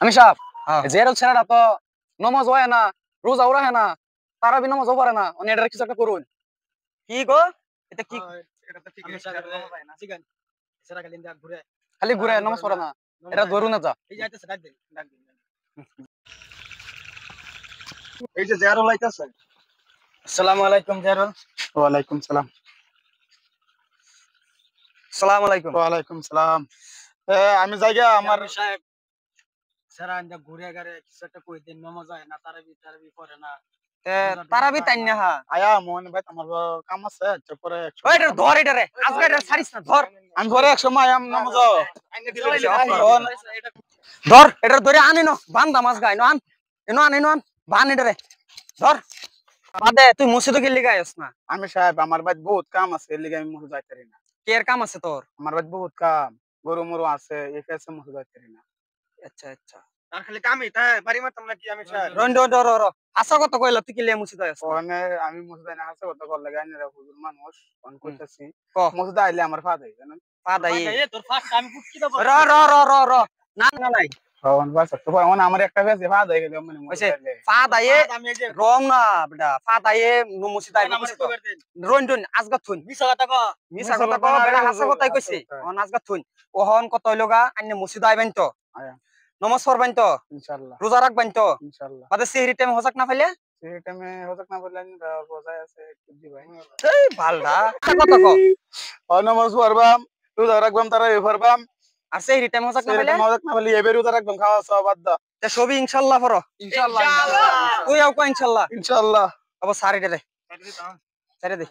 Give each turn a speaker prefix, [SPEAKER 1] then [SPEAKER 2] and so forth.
[SPEAKER 1] আমি সাহেব জেরল ছেলেটা তো নমাজ হয় না, রোজাও রাখে না, তারাবি নামাজও পড়ে না, উনি এটা কিছু একটা করুন।
[SPEAKER 2] কি গো এটা কি
[SPEAKER 1] খালি ঘুরে নামাজ পড়ে না, এটা ধরুন না যা।
[SPEAKER 2] এই যে জিয়ারুল আইতাছে। আসসালামু আলাইকুম জিয়ারুল।
[SPEAKER 3] ওয়ালাইকুম সালাম।
[SPEAKER 2] আসসালামু আলাইকুম।
[SPEAKER 3] ওয়ালাইকুম সালাম। আমি জায়গা আমার
[SPEAKER 2] সাহেব সারা আন্দা ঘুরে ঘুরে কিছু একটা কই দেন নামাজ হয় না তারাবি পড়ে না। তারাবি তাই না হ্যাঁ
[SPEAKER 3] আয়া মোহন ভাই আমার কাম আছে পরে
[SPEAKER 2] ওই এটা ধর এটা রে আজকে এটা ছাড়িস না ধর
[SPEAKER 3] আমি পরে এক সময় আম নামাজ
[SPEAKER 2] ধর এটা ধরে আনে ন বান্দা মাছ গায় আন এনো আন বান এটা রে ধর বাদে তুই মসজিদে গেলি গায়স না।
[SPEAKER 3] আমি সাহেব আমার ভাই বহুত কাম আছে এর লিগে আমি মসজিদ যাইতে পারি না।
[SPEAKER 2] কি এর কাম আছে তোর?
[SPEAKER 3] আমার ভাই বহুত কাম, গরু মরু আছে এই কাছে মসজিদ যাইতে পারি না।
[SPEAKER 2] আচ্ছা আচ্ছা
[SPEAKER 3] তার খালি কামই তাই বাড়ি মারতাম নাকি আমি সাহেব।
[SPEAKER 2] রন আসা কত কইলা তুই কি লিয়ে মসজিদ আইছ?
[SPEAKER 3] ওখানে আমি মসজিদ না আছে কত কল লাগে আইনা হুজুর মানুষ কোন কইতাছি
[SPEAKER 2] ক
[SPEAKER 3] মসজিদ আইলে আমার ফাদাই জানেন
[SPEAKER 2] ফাদাই তোর ফার্স্ট আমি কুটকি দাও র না না নাই
[SPEAKER 3] হন বাস তো ওন আমার একটা বেশি ফাদাই গেল মানে
[SPEAKER 2] কইছে ফাদাই রং না বেটা ফাদাই মসজিদ আই রন আজগা থুন মিছা কথা কো বেটা হাসা কথাই কইছে অন আজগা থুন ওহন কত হইলোগা আইনে মসজিদ আইবেন তো নমাজ পড়বেন তো
[SPEAKER 3] ইনশাআল্লাহ
[SPEAKER 2] রোজা রাখবেন তো
[SPEAKER 3] ইনশাআল্লাহ
[SPEAKER 2] বাদে সেহরি টাইম হজাক না পাইলে
[SPEAKER 3] সেই টাইমে হযক না বললেন রোজায় আছে কি ভাই
[SPEAKER 2] এই ভালডা কথা কো
[SPEAKER 3] নামাজ পড়বাম রোজা রাখবাম তারা পড়বাম
[SPEAKER 2] আর সেহরি টাইম হজাক না পাইলে
[SPEAKER 3] হযক না বলি এবে রোজা রাখবাম খাওয়া সব বাদ দাও
[SPEAKER 2] তে সবই ইনশাআল্লাহ পড়ো
[SPEAKER 3] ইনশাআল্লাহ
[SPEAKER 2] তুই আও কো ইনশাআল্লাহ
[SPEAKER 3] ইনশাআল্লাহ
[SPEAKER 2] আবার সারি দে রে সারি দে